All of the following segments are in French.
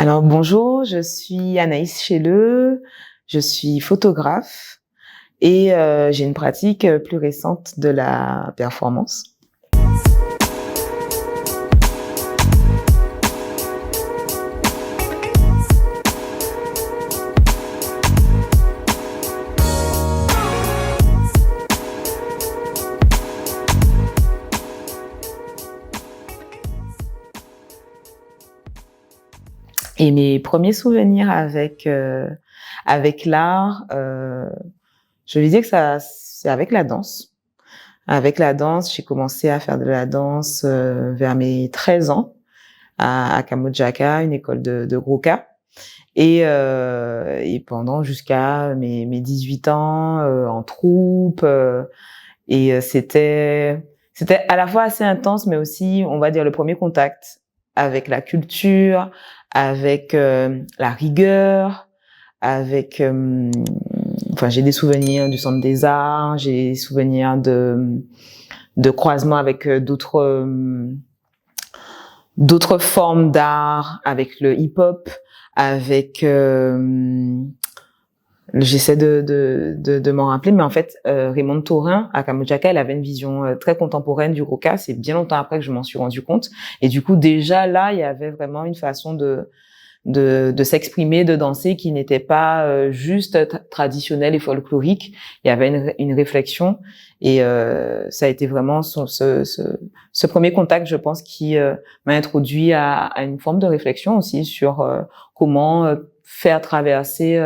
Alors bonjour, je suis Anaïs Chelleux, je suis photographe et j'ai une pratique plus récente de la performance. Et mes premiers souvenirs avec l'art, je disais que c'est avec la danse. Avec la danse, j'ai commencé à faire de la danse vers mes 13 ans à Kamojaka, une école de Groka. Et pendant jusqu'à mes 18 ans en troupe. C'était à la fois assez intense, mais aussi, on va dire, le premier contact avec la culture, avec la rigueur, avec enfin, j'ai des souvenirs du Centre des Arts, j'ai des souvenirs de croisement avec d'autres formes d'art, avec le hip-hop, avec j'essaie de m'en rappeler, mais en fait, Raymond Taurin, à Kamojaka, elle avait une vision très contemporaine du Groka. C'est bien longtemps après que je m'en suis rendu compte. Et du coup, déjà là, il y avait vraiment une façon de s'exprimer, de danser qui n'était pas juste traditionnelle et folklorique. Il y avait une réflexion. Et ça a été vraiment ce premier contact, je pense, qui m'a introduit à une forme de réflexion aussi sur comment faire traverser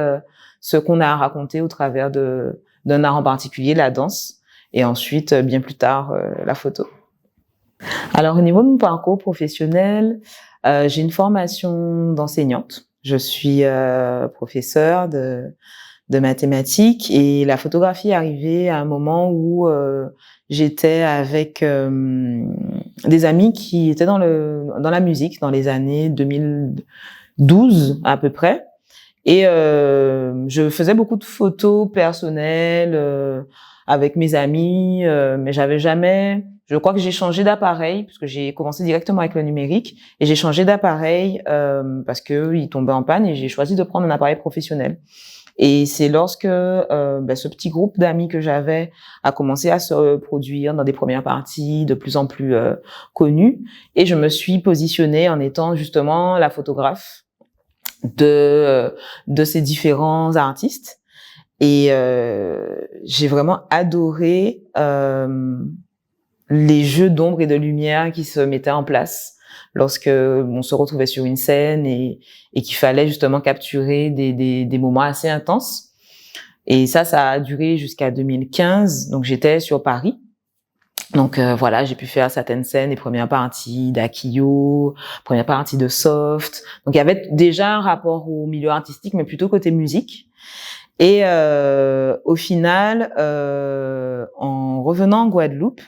ce qu'on a raconté au travers d'un art en particulier, la danse, et ensuite, bien plus tard, la photo. Alors, au niveau de mon parcours professionnel, j'ai une formation d'enseignante. Je suis professeure de mathématiques, et la photographie est arrivée à un moment où j'étais avec des amis qui étaient dans la musique dans les années 2012 à peu près. Et je faisais beaucoup de photos personnelles avec mes amis, mais je crois que j'ai changé d'appareil, parce que j'ai commencé directement avec le numérique, et j'ai changé d'appareil parce que il tombait en panne, et j'ai choisi de prendre un appareil professionnel. Et c'est lorsque ce petit groupe d'amis que j'avais a commencé à se produire dans des premières parties de plus en plus connues, et je me suis positionnée en étant justement la photographe de ces différents artistes. Et j'ai vraiment adoré les jeux d'ombre et de lumière qui se mettaient en place lorsque on se retrouvait sur une scène et qu'il fallait justement capturer des moments assez intenses. Et ça a duré jusqu'à 2015. Donc j'étais sur Paris. Donc voilà, j'ai pu faire certaines scènes, les premières parties d'Akio, première partie de Soft. Donc il y avait déjà un rapport au milieu artistique, mais plutôt côté musique. Et au final, en revenant en Guadeloupe,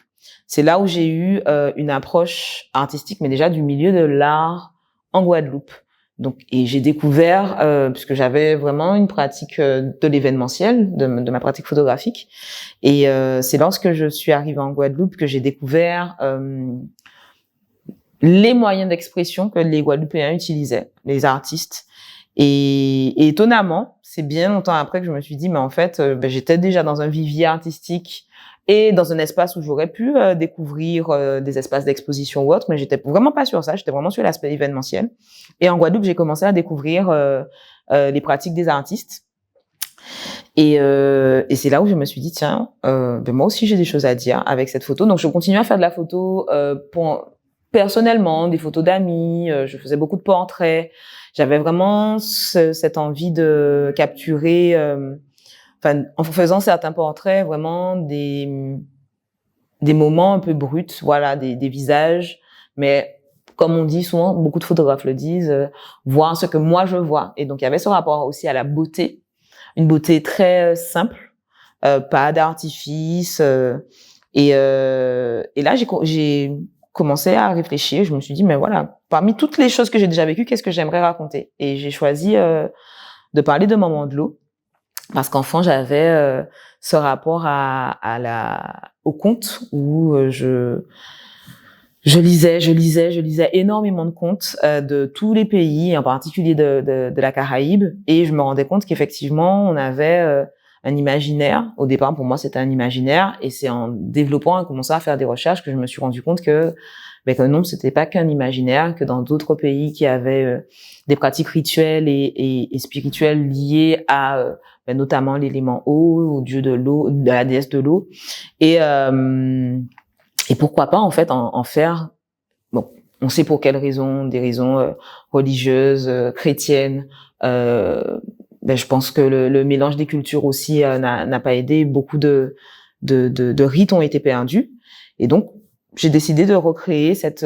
c'est là où j'ai eu une approche artistique, mais déjà du milieu de l'art en Guadeloupe. Donc, et j'ai découvert, puisque j'avais vraiment une pratique de l'événementiel, de ma pratique photographique. Et c'est lorsque je suis arrivée en Guadeloupe que j'ai découvert les moyens d'expression que les Guadeloupéens utilisaient, les artistes. Et étonnamment, c'est bien longtemps après que je me suis dit, mais en fait, j'étais déjà dans un vivier artistique et dans un espace où j'aurais pu découvrir des espaces d'exposition ou autre, mais j'étais vraiment pas sur ça, j'étais vraiment sur l'aspect événementiel. Et en Guadeloupe, j'ai commencé à découvrir les pratiques des artistes. Et c'est là où je me suis dit, tiens, moi aussi j'ai des choses à dire avec cette photo. Donc je continue à faire de la photo personnellement, des photos d'amis, je faisais beaucoup de portraits. J'avais vraiment cette envie de capturer, en faisant certains portraits, vraiment des moments un peu bruts, voilà, des visages. Mais comme on dit souvent, beaucoup de photographes le disent, voir ce que moi je vois. Et donc il y avait ce rapport aussi à la beauté, une beauté très simple, pas d'artifice. Et là j'ai commencé à réfléchir. Je me suis dit, mais voilà, parmi toutes les choses que j'ai déjà vécues, qu'est-ce que j'aimerais raconter? Et j'ai choisi de parler de Maman de l'eau, parce qu'enfant j'avais ce rapport au conte où je je lisais énormément de comptes de tous les pays, en particulier de la Caraïbe, et je me rendais compte qu'effectivement, on avait un imaginaire. Au départ, pour moi, c'était un imaginaire, et c'est en développant et commençant à faire des recherches que je me suis rendu compte que non, c'était pas qu'un imaginaire, que dans d'autres pays qui avaient des pratiques rituelles et spirituelles liées à notamment l'élément eau, au dieu de l'eau, de la déesse de l'eau, et pourquoi pas en fait en faire. Bon, on sait pour quelles raisons, des raisons religieuses, chrétiennes. Je pense que le mélange des cultures aussi n'a pas aidé. Beaucoup de rites ont été perdus, et donc j'ai décidé de recréer cette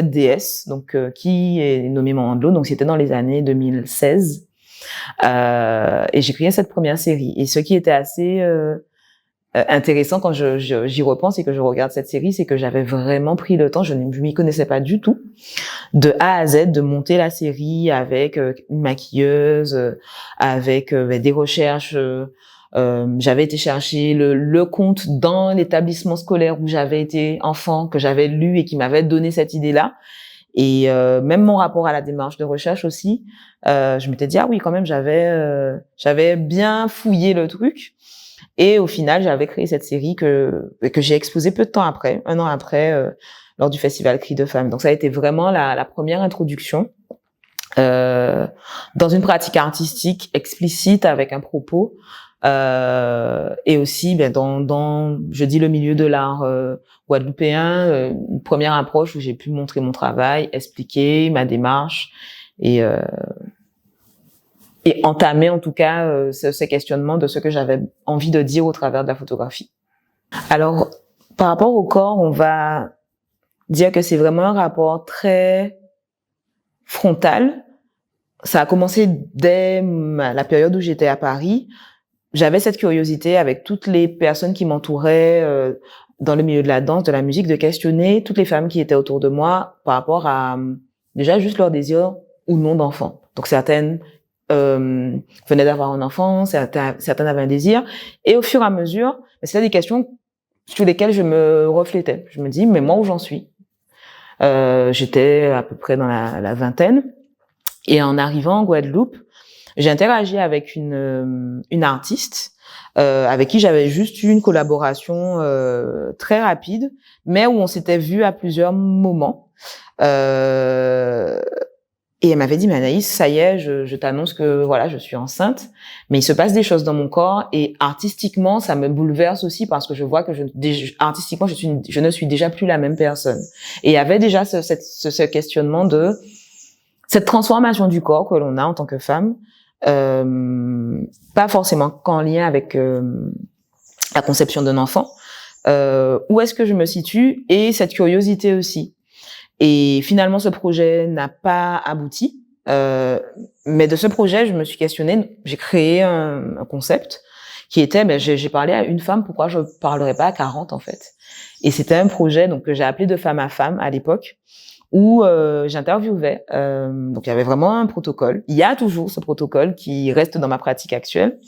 déesse, donc qui est nommée Maman de l'eau. Donc c'était dans les années 2016, et j'ai créé cette première série. Et ce qui était assez intéressant quand j'y repense et que je regarde cette série, c'est que j'avais vraiment pris le temps, je m'y connaissais pas du tout, de A à Z, de monter la série avec une maquilleuse, avec des recherches. J'avais été chercher le conte dans l'établissement scolaire où j'avais été enfant, que j'avais lu et qui m'avait donné cette idée-là. Et même mon rapport à la démarche de recherche aussi, je m'étais dit ah oui, quand même, j'avais bien fouillé le truc. Et au final, j'avais créé cette série que j'ai exposée peu de temps après, 1 an après, lors du festival Cris de Femmes. Donc ça a été vraiment la première introduction dans une pratique artistique explicite avec un propos, et aussi dans je dis le milieu de l'art guadeloupéen, une première approche où j'ai pu montrer mon travail, expliquer ma démarche et entamer en tout cas ces questionnements de ce que j'avais envie de dire au travers de la photographie. Alors, par rapport au corps, on va dire que c'est vraiment un rapport très frontal. Ça a commencé dès la période où j'étais à Paris. J'avais cette curiosité avec toutes les personnes qui m'entouraient dans le milieu de la danse, de la musique, de questionner toutes les femmes qui étaient autour de moi par rapport à déjà juste leur désir ou non d'enfant. Donc certaines venaient d'avoir un enfant, certaines avaient un désir, et au fur et à mesure, c'était des questions sur lesquelles je me reflétais. Je me dis, mais moi où j'en suis? J'étais à peu près dans la vingtaine, et en arrivant en Guadeloupe, j'ai interagi avec une artiste avec qui j'avais juste eu une collaboration très rapide, mais où on s'était vu à plusieurs moments. Et elle m'avait dit, mais Anaïs, ça y est, je t'annonce que voilà, je suis enceinte, mais il se passe des choses dans mon corps et artistiquement, ça me bouleverse aussi parce que je vois que artistiquement, je ne suis déjà plus la même personne. Et il y avait déjà ce questionnement de cette transformation du corps que l'on a en tant que femme, pas forcément qu'en lien avec la conception d'un enfant. Où est-ce que je me situe et cette curiosité aussi. Et finalement, ce projet n'a pas abouti. Mais de ce projet, je me suis questionnée. J'ai créé un concept qui était, j'ai parlé à une femme, pourquoi je parlerais pas à 40 en fait. Et c'était un projet donc que j'ai appelé de femme à femme à l'époque, où j'interviewais. Donc il y avait vraiment un protocole. Il y a toujours ce protocole qui reste dans ma pratique actuelle,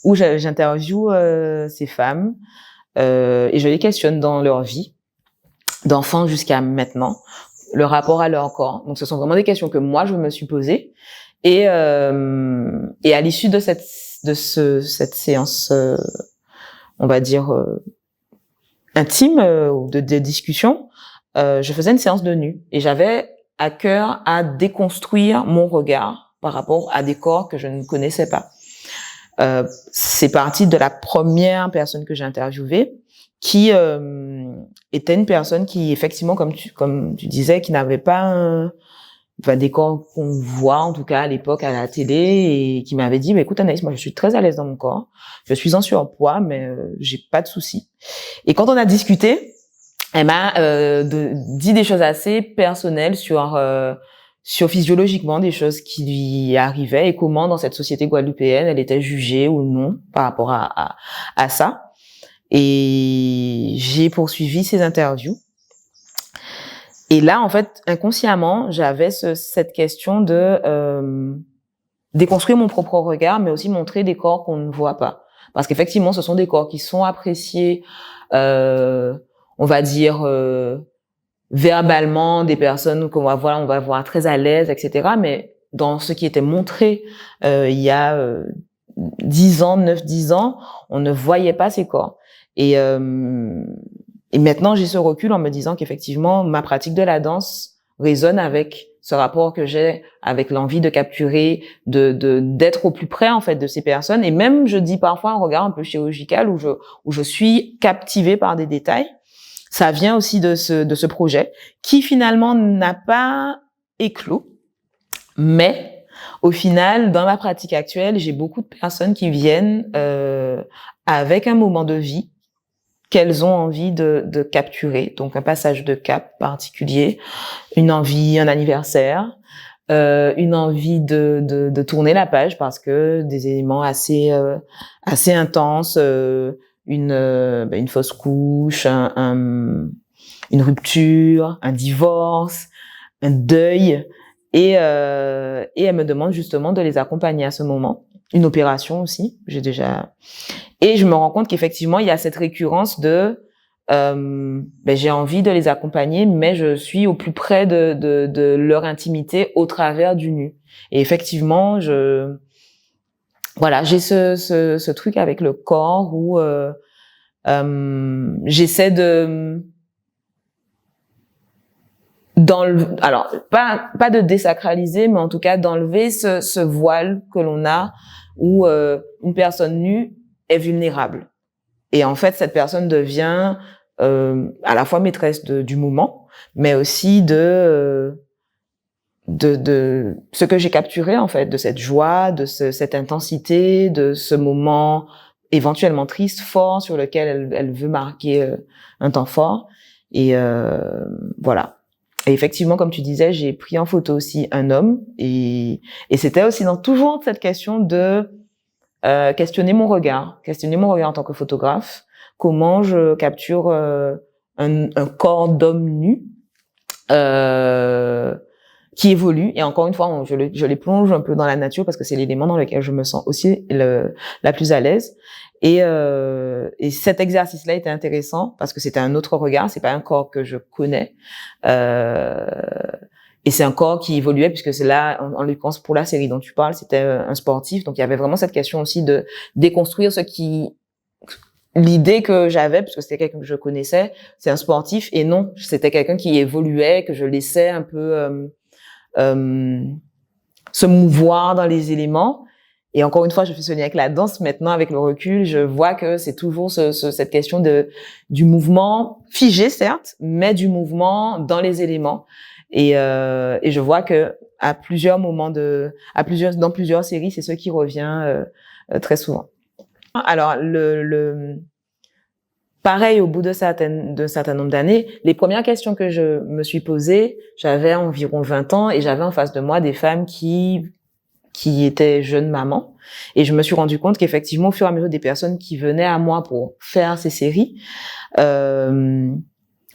où j'interviewe ces femmes et je les questionne dans leur vie, d'enfants jusqu'à maintenant, le rapport à leur corps. Donc ce sont vraiment des questions que moi je me suis posées, et à l'issue de cette séance, on va dire intime ou de discussion, je faisais une séance de nu et j'avais à cœur à déconstruire mon regard par rapport à des corps que je ne connaissais pas. C'est parti de la première personne que j'ai interviewée, qui était une personne qui, effectivement, comme tu disais, qui n'avait pas des corps qu'on voit, en tout cas, à l'époque, à la télé, et qui m'avait dit, écoute, Anaïs, moi, je suis très à l'aise dans mon corps. Je suis en surpoids, mais j'ai pas de soucis. Et quand on a discuté, elle m'a dit des choses assez personnelles sur physiologiquement des choses qui lui arrivaient et comment, dans cette société guadeloupéenne, elle était jugée ou non par rapport à ça. Et j'ai poursuivi ces interviews. Et là, en fait, inconsciemment, j'avais cette question de déconstruire mon propre regard, mais aussi montrer des corps qu'on ne voit pas. Parce qu'effectivement, ce sont des corps qui sont appréciés, on va dire, verbalement des personnes qu'on va voir, on va voir très à l'aise, etc. Mais dans ce qui était montré il y a 10 ans, 9-10 ans, on ne voyait pas ces corps. Et maintenant, j'ai ce recul en me disant qu'effectivement, ma pratique de la danse résonne avec ce rapport que j'ai avec l'envie de capturer, d'être au plus près en fait de ces personnes. Et même, je dis parfois un regard un peu chirurgical où je suis captivée par des détails. Ça vient aussi de ce projet qui finalement n'a pas éclos, mais au final, dans ma pratique actuelle, j'ai beaucoup de personnes qui viennent avec un moment de vie qu'elles ont envie de capturer. Donc, un passage de cap particulier, une envie, un anniversaire, une envie de tourner la page parce que des éléments assez intenses, une fausse couche, une rupture, un divorce, un deuil, et elle me demande justement de les accompagner à ce moment. Une opération aussi, et je me rends compte qu'effectivement il y a cette récurrence de j'ai envie de les accompagner, mais je suis au plus près de leur intimité au travers du nu. Et effectivement, j'ai ce truc avec le corps où j'essaie alors pas de désacraliser, mais en tout cas d'enlever ce voile que l'on a où une personne nue est vulnérable. Et en fait, cette personne devient à la fois maîtresse du moment, mais aussi de ce que j'ai capturé en fait, de cette joie, de cette intensité, de ce moment éventuellement triste, fort, sur lequel elle veut marquer un temps fort. Et voilà. Et effectivement, comme tu disais, j'ai pris en photo aussi un homme, et c'était aussi toujours cette question de questionner mon regard en tant que photographe. Comment je capture un corps d'homme nu qui évolue, et encore une fois, je les plonge un peu dans la nature parce que c'est l'élément dans lequel je me sens aussi la plus à l'aise. Et cet exercice-là était intéressant parce que c'était un autre regard, c'est pas un corps que je connais. Et c'est un corps qui évoluait puisque c'est là, en l'occurrence pour la série dont tu parles, c'était un sportif. Donc il y avait vraiment cette question aussi de déconstruire l'idée que j'avais, parce que c'était quelqu'un que je connaissais, c'est un sportif, et non, c'était quelqu'un qui évoluait, que je laissais un peu se mouvoir dans les éléments. Et encore une fois, je fais ce lien avec la danse. Maintenant, avec le recul, je vois que c'est toujours cette question du mouvement figé, certes, mais du mouvement dans les éléments. Et je vois que dans plusieurs séries, c'est ce qui revient très souvent. Alors, pareil, au bout de certain nombre d'années, les premières questions que je me suis posées, j'avais environ 20 ans et j'avais en face de moi des femmes qui étaient jeunes mamans. Et je me suis rendu compte qu'effectivement, au fur et à mesure des personnes qui venaient à moi pour faire ces séries,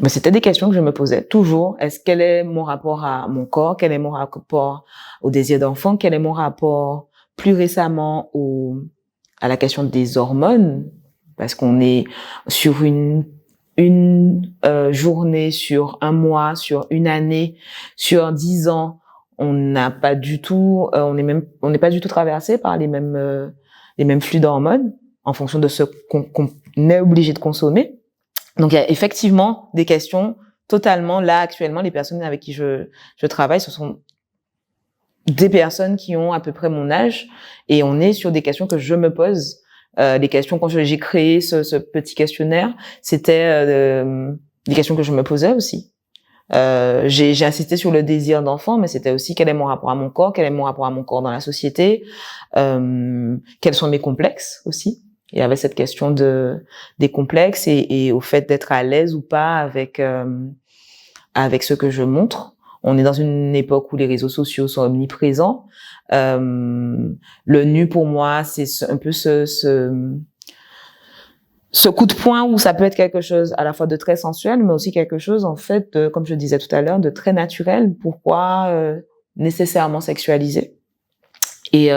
c'était des questions que je me posais toujours. Quel est mon rapport à mon corps? Quel est mon rapport au désir d'enfant? Quel est mon rapport plus récemment à la question des hormones? Parce qu'on est sur une journée, sur un mois, sur une année, sur 10 ans, on n'a pas du tout, on n'est pas du tout traversé par les mêmes flux d'hormones en fonction de ce qu'on est obligé de consommer. Donc il y a effectivement des questions totalement là actuellement. Les personnes avec qui je travaille, ce sont des personnes qui ont à peu près mon âge, et on est sur des questions que je me pose. Les questions, quand j'ai créé ce petit questionnaire, c'était des questions que je me posais aussi. J'ai insisté sur le désir d'enfant, mais c'était aussi quel est mon rapport à mon corps, quel est mon rapport à mon corps dans la société, quels sont mes complexes aussi. Il y avait cette question des complexes et au fait d'être à l'aise ou pas avec ce que je montre. On est dans une époque où les réseaux sociaux sont omniprésents. Le nu pour moi, c'est un peu ce coup de poing où ça peut être quelque chose à la fois de très sensuel, mais aussi quelque chose en fait, comme je disais tout à l'heure, de très naturel. Pourquoi nécessairement sexualisé? Et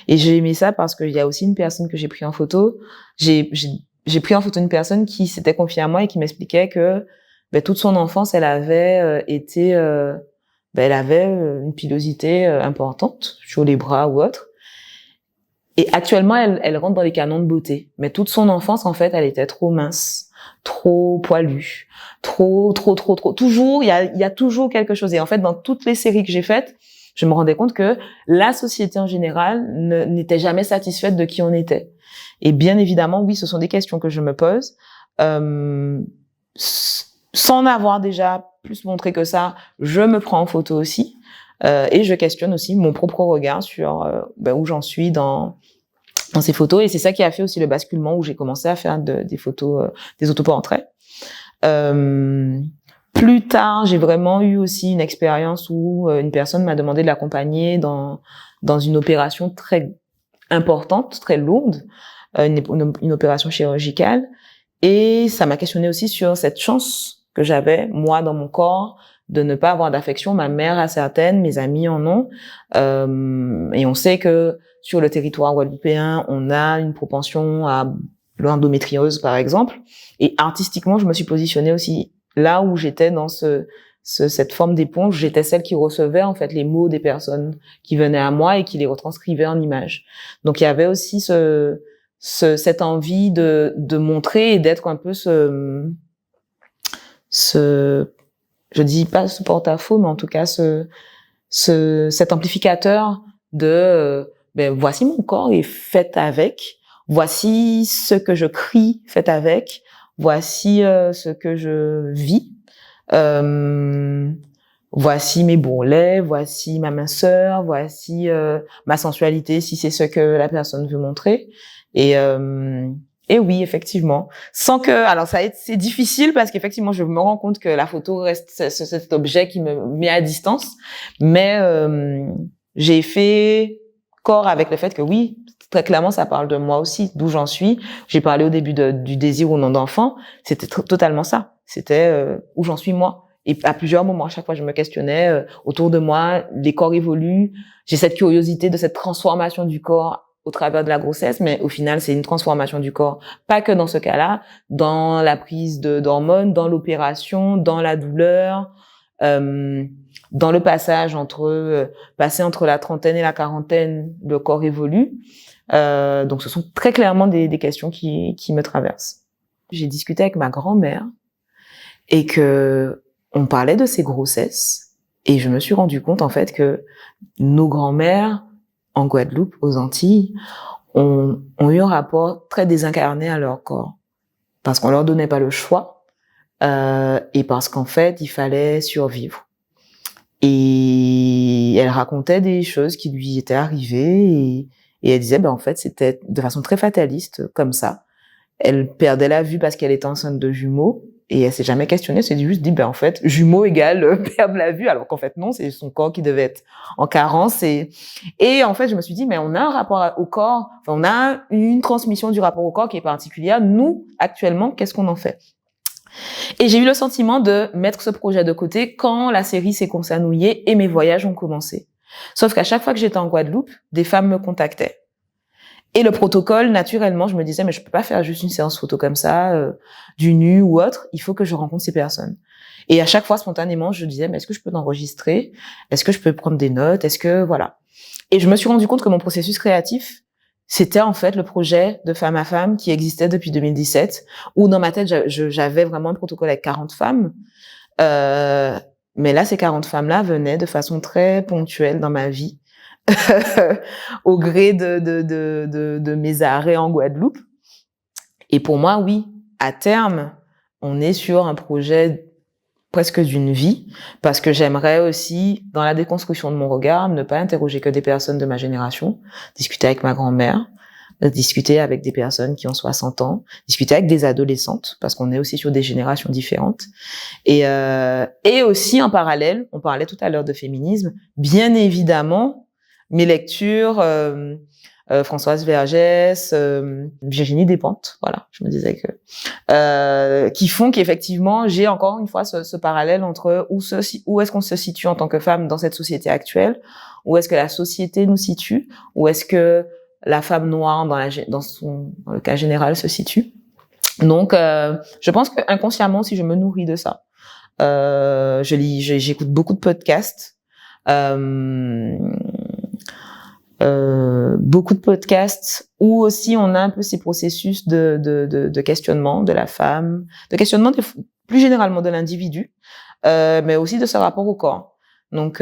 j'ai aimé ça parce qu'il y a aussi une personne que j'ai pris en photo. J'ai pris en photo une personne qui s'était confiée à moi et qui m'expliquait que toute son enfance, elle avait elle avait une pilosité importante sur les bras ou autre. Et actuellement, elle rentre dans les canons de beauté. Mais toute son enfance, en fait, elle était trop mince, trop poilue, trop. Toujours, il y a toujours quelque chose. Et en fait, dans toutes les séries que j'ai faites, je me rendais compte que la société en général n'était jamais satisfaite de qui on était. Et bien évidemment, oui, ce sont des questions que je me pose. Sans avoir déjà plus montré que ça, je me prends en photo aussi. Et je questionne aussi mon propre regard sur où j'en suis dans ces photos. Et c'est ça qui a fait aussi le basculement où j'ai commencé à faire des photos, des autoportraits. Plus tard, j'ai vraiment eu aussi une expérience où une personne m'a demandé de l'accompagner dans une opération très importante, très lourde, une opération chirurgicale. Et ça m'a questionné aussi sur cette chance que j'avais, moi, dans mon corps, de ne pas avoir d'affection. Ma mère a certaines, mes amis en ont. Et on sait que sur le territoire guadeloupéen, on a une propension à l'endométriose, par exemple. Et artistiquement, je me suis positionnée aussi là où j'étais dans cette forme d'éponge. J'étais celle qui recevait, en fait, les mots des personnes qui venaient à moi et qui les retranscrivait en images. Donc, il y avait aussi cette envie de montrer et d'être un peu je dis pas ce porte-à-faux, mais en tout cas cet amplificateur de voici mon corps et faites avec, voici ce que je crie, faites avec, voici ce que je vis, voici mes bourrelets, voici ma minceur, voici ma sensualité si c'est ce que la personne veut montrer. Et oui, effectivement. Sans que, alors c'est difficile parce qu'effectivement, je me rends compte que la photo reste cet objet qui me met à distance. Mais j'ai fait corps avec le fait que oui, très clairement, ça parle de moi aussi, d'où j'en suis. J'ai parlé au début du désir ou non d'enfant. C'était totalement ça. C'était où j'en suis moi. Et à plusieurs moments, à chaque fois, je me questionnais autour de moi. Les corps évoluent. J'ai cette curiosité de cette transformation du corps au travers de la grossesse, mais au final, c'est une transformation du corps. Pas que dans ce cas-là, dans la prise d'hormones, dans l'opération, dans la douleur, dans le passage passer entre la trentaine et la quarantaine, le corps évolue. Donc, ce sont très clairement des questions qui me traversent. J'ai discuté avec ma grand-mère et on parlait de ses grossesses et je me suis rendu compte, en fait, que nos grand-mères, en Guadeloupe, aux Antilles, ont eu un rapport très désincarné à leur corps. Parce qu'on leur donnait pas le choix, et parce qu'en fait, il fallait survivre. Et elle racontait des choses qui lui étaient arrivées, et elle disait, en fait, c'était de façon très fataliste, comme ça. Elle perdait la vue parce qu'elle était enceinte de jumeaux, et elle s'est jamais questionnée, elle s'est juste dit, en fait, jumeaux égale perdre la vue, alors qu'en fait, non, c'est son corps qui devait être en carence. Et en fait, je me suis dit, mais on a un rapport au corps, enfin, on a une transmission du rapport au corps qui est particulière. Nous, actuellement, qu'est-ce qu'on en fait? Et j'ai eu le sentiment de mettre ce projet de côté quand la série s'est consanouillée et mes voyages ont commencé. Sauf qu'à chaque fois que j'étais en Guadeloupe, des femmes me contactaient. Et le protocole, naturellement, je me disais, mais je peux pas faire juste une séance photo comme ça, du nu ou autre. Il faut que je rencontre ces personnes. Et à chaque fois, spontanément, je disais, mais est-ce que je peux t'enregistrer? Est-ce que je peux prendre des notes? Est-ce que, voilà. Et je me suis rendu compte que mon processus créatif, c'était en fait le projet de Femme à Femme qui existait depuis 2017, où dans ma tête, j'avais vraiment un protocole avec 40 femmes. Mais là, ces 40 femmes-là venaient de façon très ponctuelle dans ma vie. Au gré de mes arrêts en Guadeloupe. Et pour moi, oui, à terme, on est sur un projet presque d'une vie, parce que j'aimerais aussi, dans la déconstruction de mon regard, ne pas interroger que des personnes de ma génération, discuter avec ma grand-mère, discuter avec des personnes qui ont 60 ans, discuter avec des adolescentes, parce qu'on est aussi sur des générations différentes. Et aussi, en parallèle, on parlait tout à l'heure de féminisme, bien évidemment, mes lectures, Françoise Vergès, Virginie Despentes, voilà, je me disais que qui font qu'effectivement j'ai encore une fois ce parallèle entre où est-ce qu'on se situe en tant que femme dans cette société actuelle, où est-ce que la société nous situe, où est-ce que la femme noire dans le cas général se situe. Donc je pense que inconsciemment aussi je me nourris de ça. J'écoute beaucoup de podcasts. Beaucoup de podcasts où aussi on a un peu ces processus de questionnement de la femme, de questionnement plus généralement de l'individu, mais aussi de ce rapport au corps. Donc,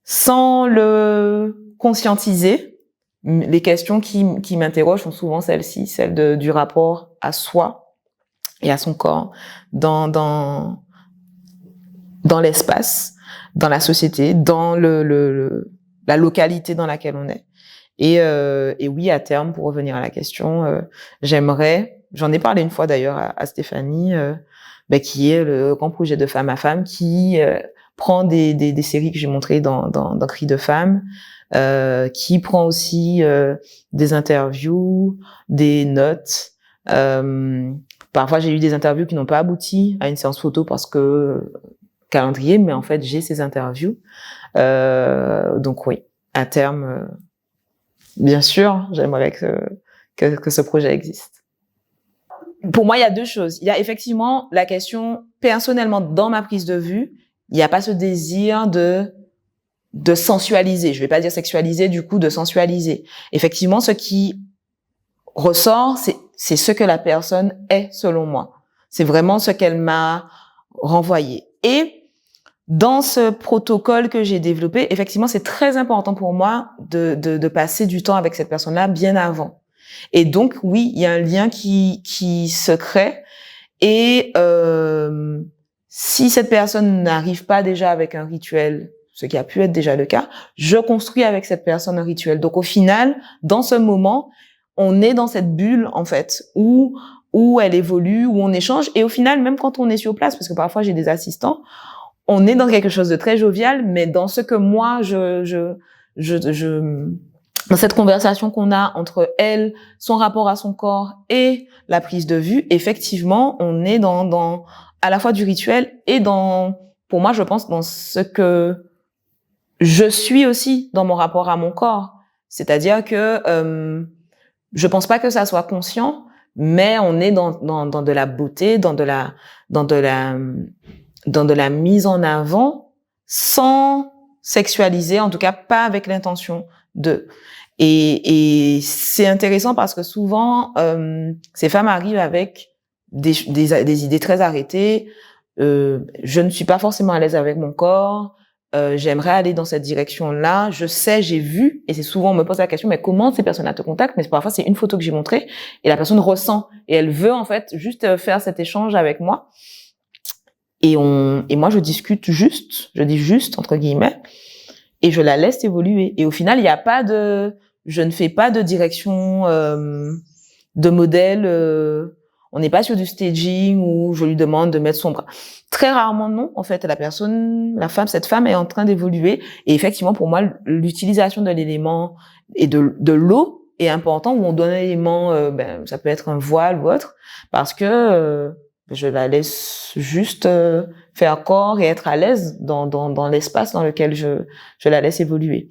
sans le conscientiser, les questions qui m'interrogent sont souvent celles-ci, celles du rapport à soi et à son corps dans l'espace, dans la société, dans la localité dans laquelle on est. Et oui, à terme, pour revenir à la question, j'en ai parlé une fois d'ailleurs à Stéphanie, qui est le grand projet de Femme à Femme, qui prend des séries que j'ai montrées dans Cris de Femme, qui prend aussi des interviews, des notes. Parfois, j'ai eu des interviews qui n'ont pas abouti à une séance photo parce que calendrier, mais en fait, j'ai ces interviews. Donc oui, à terme, bien sûr, j'aimerais que ce projet existe. Pour moi, il y a deux choses. Il y a effectivement la question, personnellement, dans ma prise de vue, il n'y a pas ce désir de sensualiser. Je vais pas dire sexualiser, du coup, de sensualiser. Effectivement, ce qui ressort, c'est ce que la personne est, selon moi. C'est vraiment ce qu'elle m'a renvoyé. Et dans ce protocole que j'ai développé, effectivement, c'est très important pour moi de passer du temps avec cette personne-là bien avant. Et donc, oui, il y a un lien qui se crée. Et si cette personne n'arrive pas déjà avec un rituel, ce qui a pu être déjà le cas, je construis avec cette personne un rituel. Donc, au final, dans ce moment, on est dans cette bulle, en fait, où elle évolue, où on échange. Et au final, même quand on est sur place, parce que parfois j'ai des assistants, on est dans quelque chose de très jovial, mais dans ce que moi, dans cette conversation qu'on a entre elle, son rapport à son corps et la prise de vue, effectivement, on est dans à la fois du rituel et pour moi, je pense, dans ce que je suis aussi dans mon rapport à mon corps. C'est-à-dire que je pense pas que ça soit conscient, mais on est dans de la beauté, dans de la mise en avant sans sexualiser, en tout cas pas avec l'intention de. Et c'est intéressant parce que souvent ces femmes arrivent avec des idées très arrêtées. Je ne suis pas forcément à l'aise avec mon corps. J'aimerais aller dans cette direction-là. Je sais, j'ai vu, et c'est souvent on me pose la question, mais comment ces personnes-là te contactent? Mais parfois c'est une photo que j'ai montrée et la personne ressent et elle veut en fait juste faire cet échange avec moi. Et moi, je dis juste, entre guillemets, et je la laisse évoluer. Et au final, je ne fais pas de direction, de modèle, on n'est pas sur du staging où je lui demande de mettre son bras. Très rarement, non. En fait, cette femme est en train d'évoluer. Et effectivement, pour moi, l'utilisation de l'élément et de l'eau est important, où on donne un élément, ça peut être un voile ou autre, parce que, je la laisse juste faire corps et être à l'aise dans l'espace dans lequel je la laisse évoluer.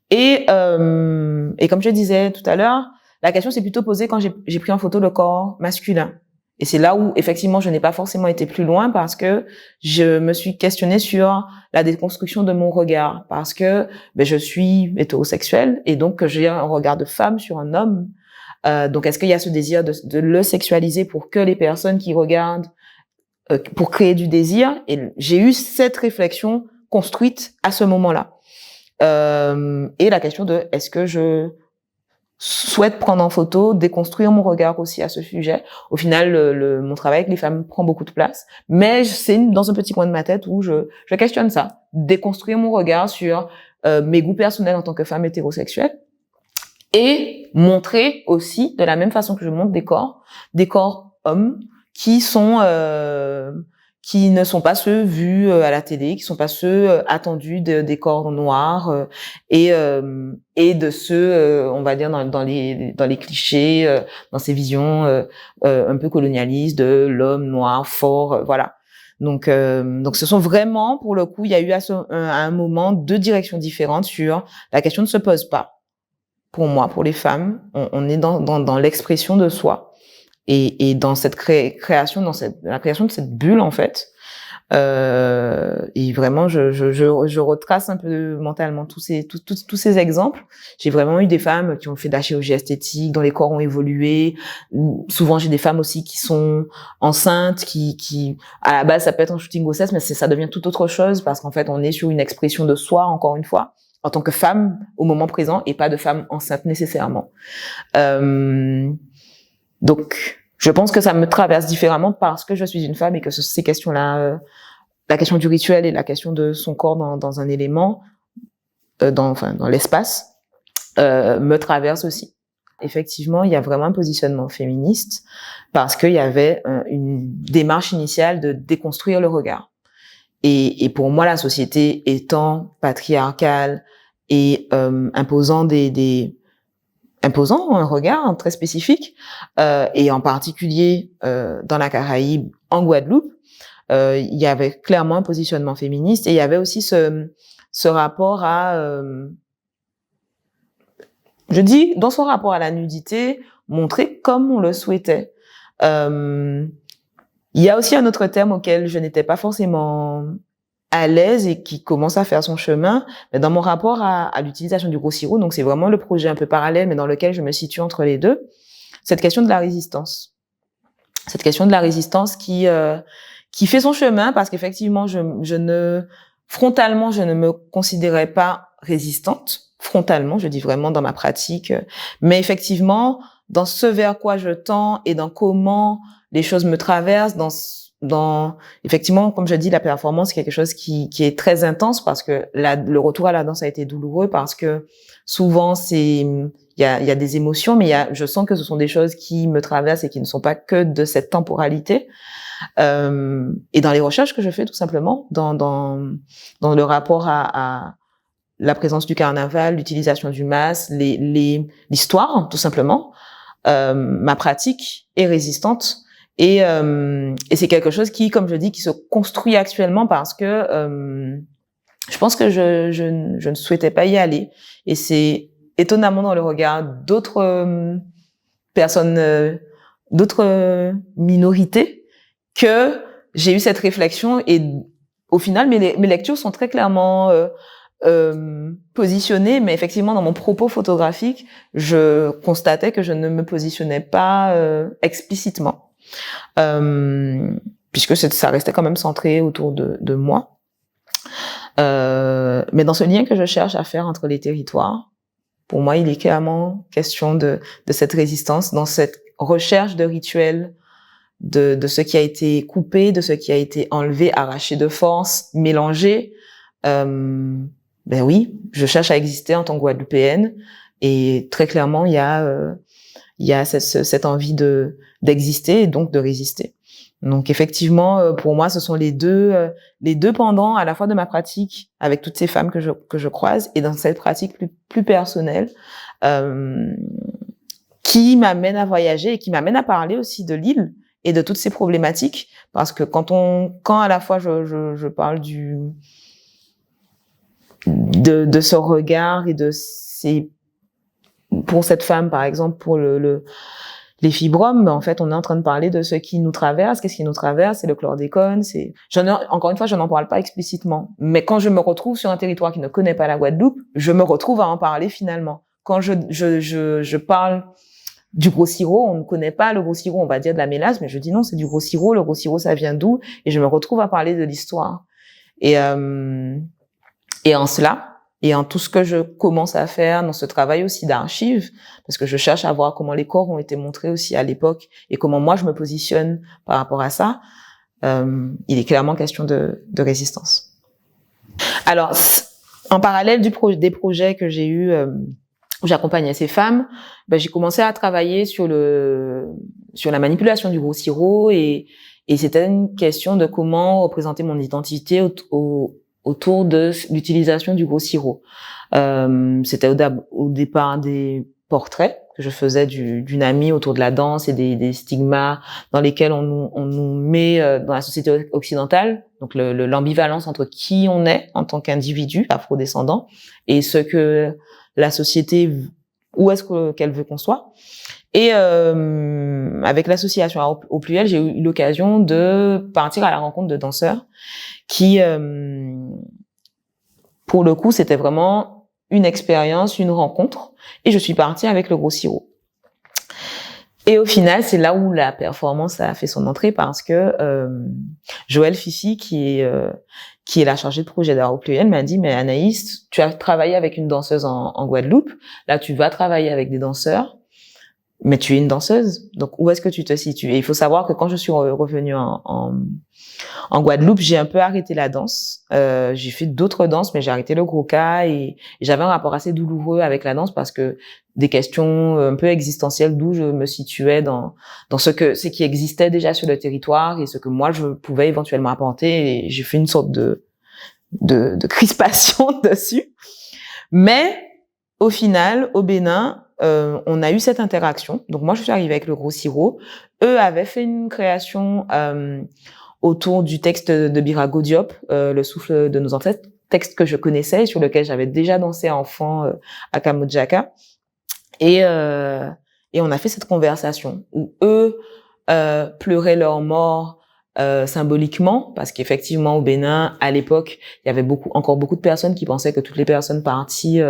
Et comme je disais tout à l'heure, la question s'est plutôt posée quand j'ai pris en photo le corps masculin. Et c'est là où, effectivement, je n'ai pas forcément été plus loin parce que je me suis questionnée sur la déconstruction de mon regard. Parce que je suis hétérosexuelle et donc j'ai un regard de femme sur un homme. Donc, est-ce qu'il y a ce désir de le sexualiser pour que les personnes qui regardent, pour créer du désir? Et j'ai eu cette réflexion construite à ce moment-là. Et la question de est-ce que je souhaite prendre en photo, déconstruire mon regard aussi à ce sujet. Au final, mon travail avec les femmes prend beaucoup de place, mais c'est dans un petit coin de ma tête où je questionne ça, déconstruire mon regard sur mes goûts personnels en tant que femme hétérosexuelle, et montrer aussi, de la même façon que je montre des corps hommes qui ne sont pas ceux vus à la télé, qui sont pas ceux attendus des corps noirs et de ceux, on va dire dans les clichés, dans ces visions un peu colonialistes de l'homme noir fort, voilà. Donc ce sont vraiment, pour le coup, il y a eu à un moment deux directions différentes sur la question ne se pose pas. Pour moi, pour les femmes, on est dans l'expression de soi. Et dans cette création, la création de cette bulle, en fait, et vraiment, je retrace un peu mentalement tous ces exemples. J'ai vraiment eu des femmes qui ont fait de la chirurgie esthétique, dont les corps ont évolué. Souvent, j'ai des femmes aussi qui sont enceintes, qui à la base, ça peut être un shooting grossesse, mais ça devient tout autre chose parce qu'en fait, on est sur une expression de soi, encore une fois, en tant que femme au moment présent et pas de femme enceinte nécessairement. Donc, je pense que ça me traverse différemment parce que je suis une femme et que ces questions-là, la question du rituel et la question de son corps dans un élément, dans l'espace, me traversent aussi. Effectivement, il y a vraiment un positionnement féministe parce qu'il y avait une démarche initiale de déconstruire le regard. Et pour moi, la société étant patriarcale et imposant imposant un regard très spécifique, et en particulier dans la Caraïbe, en Guadeloupe, il y avait clairement un positionnement féministe et il y avait aussi ce rapport à, je dis, dans son rapport à la nudité, montrer comme on le souhaitait. Il y a aussi un autre terme auquel je n'étais pas forcément à l'aise et qui commence à faire son chemin, mais dans mon rapport à l'utilisation du gros sirop, donc c'est vraiment le projet un peu parallèle, mais dans lequel je me situe entre les deux, cette question de la résistance. Cette question de la résistance qui fait son chemin parce qu'effectivement, frontalement, je ne me considérais pas résistante. Frontalement, je dis vraiment dans ma pratique. Mais effectivement, dans ce vers quoi je tends et dans comment les choses me traversent, effectivement, comme je dis, la performance, c'est quelque chose qui est très intense parce que le retour à la danse a été douloureux parce que souvent il y a des émotions, mais je sens que ce sont des choses qui me traversent et qui ne sont pas que de cette temporalité. Et dans les recherches que je fais, tout simplement, dans le rapport à la présence du carnaval, l'utilisation du masque, l'histoire, tout simplement, ma pratique est résistante. Et c'est quelque chose qui, comme je dis, qui se construit actuellement parce que je pense que je ne souhaitais pas y aller. Et c'est étonnamment dans le regard d'autres personnes, d'autres minorités, que j'ai eu cette réflexion. Et au final, mes lectures sont très clairement positionnées, mais effectivement, dans mon propos photographique, je constatais que je ne me positionnais pas explicitement. Puisque ça restait quand même centré autour de moi. Mais dans ce lien que je cherche à faire entre les territoires, pour moi, il est clairement question de cette résistance, dans cette recherche de rituels, de ce qui a été coupé, de ce qui a été enlevé, arraché de force, mélangé. Ben oui, je cherche à exister en tant que Guadeloupéenne, et très clairement, il y a cette envie d'exister et donc de résister. Donc effectivement, pour moi, ce sont les deux pendants à la fois de ma pratique avec toutes ces femmes que je croise et dans cette pratique plus personnelle qui m'amène à voyager et qui m'amène à parler aussi de l'île et de toutes ces problématiques, parce que quand à la fois je parle de ce regard et de pour cette femme par exemple, pour les fibromes, en fait, on est en train de parler de ce qui nous traverse. Qu'est-ce qui nous traverse? C'est le chlordécone. Encore une fois, je n'en parle pas explicitement. Mais quand je me retrouve sur un territoire qui ne connaît pas la Guadeloupe, je me retrouve à en parler finalement. Quand je parle du gros sirop, on ne connaît pas le gros sirop, on va dire de la mélasse, mais je dis non, c'est du gros sirop. Le gros sirop, ça vient d'où? Et je me retrouve à parler de l'histoire. Et en cela, et en tout ce que je commence à faire dans ce travail aussi d'archives, parce que je cherche à voir comment les corps ont été montrés aussi à l'époque et comment moi je me positionne par rapport à ça, il est clairement question de résistance. Alors, en parallèle des projets que j'ai eus, où j'accompagnais ces femmes, j'ai commencé à travailler sur la manipulation du gros sirop et c'était une question de comment représenter mon identité autour de l'utilisation du gros sirop. C'était au départ des portraits que je faisais d'une amie autour de la danse et des stigmas dans lesquels on nous met dans la société occidentale, donc l'ambivalence entre qui on est en tant qu'individu afrodescendant et ce que la société, où est-ce qu'elle veut qu'on soit. Et avec l'association au pluriel, j'ai eu l'occasion de partir à la rencontre de danseurs qui, pour le coup, c'était vraiment une expérience, une rencontre. Et je suis partie avec le Gros Sirop. Et au final, c'est là où la performance a fait son entrée parce que Joëlle Fifi, qui est la chargée de projet d'art au pluriel, m'a dit, mais Anaïs, tu as travaillé avec une danseuse en Guadeloupe, là tu vas travailler avec des danseurs, mais tu es une danseuse, donc où est-ce que tu te situes? Et il faut savoir que quand je suis revenue en Guadeloupe, j'ai un peu arrêté la danse. J'ai fait d'autres danses, mais j'ai arrêté le Gros-Cas et j'avais un rapport assez douloureux avec la danse parce que des questions un peu existentielles d'où je me situais dans ce qui existait déjà sur le territoire et ce que moi je pouvais éventuellement apporter. Et j'ai fait une sorte de crispation dessus. Mais au final, au Bénin, on a eu cette interaction. Donc moi, je suis arrivée avec le Gros Sirop. Eux avaient fait une création autour du texte de Birago Diop, Le souffle de nos ancêtres, texte que je connaissais et sur lequel j'avais déjà dansé enfant à Kamojaka. Et on a fait cette conversation où eux pleuraient leur mort symboliquement, parce qu'effectivement au Bénin, à l'époque, il y avait encore beaucoup de personnes qui pensaient que toutes les personnes parties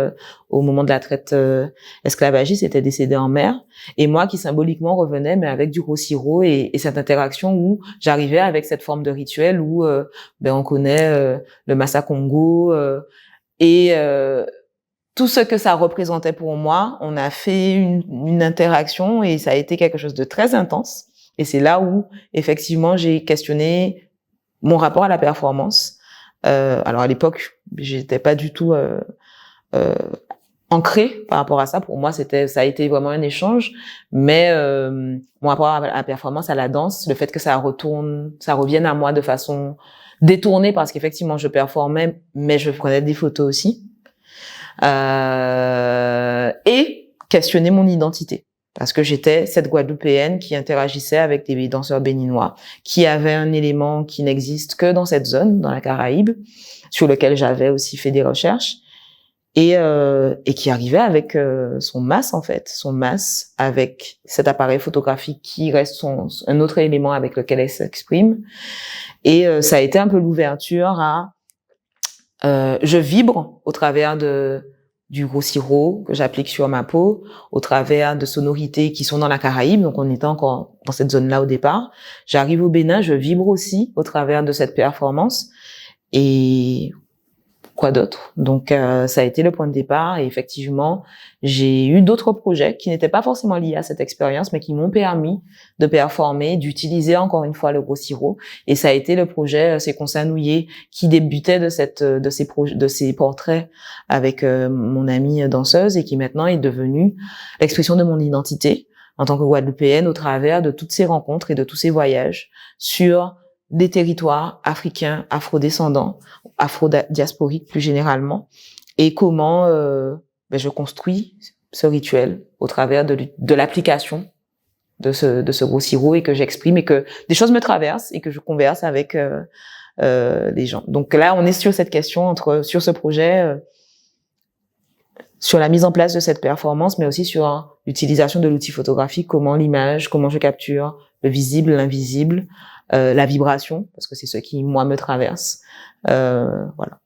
au moment de la traite esclavagiste étaient décédées en mer. Et moi qui symboliquement revenais, mais avec du Gros Sirop et cette interaction où j'arrivais avec cette forme de rituel où on connaît le Massa Congo et tout ce que ça représentait pour moi. On a fait une interaction et ça a été quelque chose de très intense. Et c'est là où, effectivement, j'ai questionné mon rapport à la performance. Alors, à l'époque, j'étais pas du tout ancrée par rapport à ça. Pour moi, ça a été vraiment un échange. Mais mon rapport à la performance, à la danse, le fait que ça revienne à moi de façon détournée, parce qu'effectivement, je performais, mais je prenais des photos aussi. Et questionner mon identité. Parce que j'étais cette Guadeloupéenne qui interagissait avec des danseurs béninois, qui avaient un élément qui n'existe que dans cette zone, dans la Caraïbe, sur lequel j'avais aussi fait des recherches, et qui arrivait avec son MAS, en fait, son MAS, avec cet appareil photographique qui reste un autre élément avec lequel elle s'exprime. Et ça a été un peu l'ouverture à je vibre au travers du Gros Sirop que j'applique sur ma peau, au travers de sonorités qui sont dans la Caraïbe, donc on était encore dans cette zone-là au départ. J'arrive au Bénin, je vibre aussi au travers de cette performance. Et quoi d'autre? Donc ça a été le point de départ et effectivement, j'ai eu d'autres projets qui n'étaient pas forcément liés à cette expérience, mais qui m'ont permis de performer, d'utiliser encore une fois le Gros Sirop. Et ça a été le projet C'est Consanouillé qui débutait de ces portraits avec mon amie danseuse et qui maintenant est devenu l'expression de mon identité en tant que Guadeloupéenne au travers de toutes ces rencontres et de tous ces voyages sur des territoires africains, afrodescendants, afro-diasporiques plus généralement, et comment je construis ce rituel au travers de l'application de ce Gros Sirop et que j'exprime et que des choses me traversent et que je converse avec les gens. Donc là, on est sur cette question sur ce projet, sur la mise en place de cette performance, mais aussi sur l'utilisation de l'outil photographique, comment je capture le visible, l'invisible, la vibration, parce que c'est ce qui, moi, me traverse. Voilà.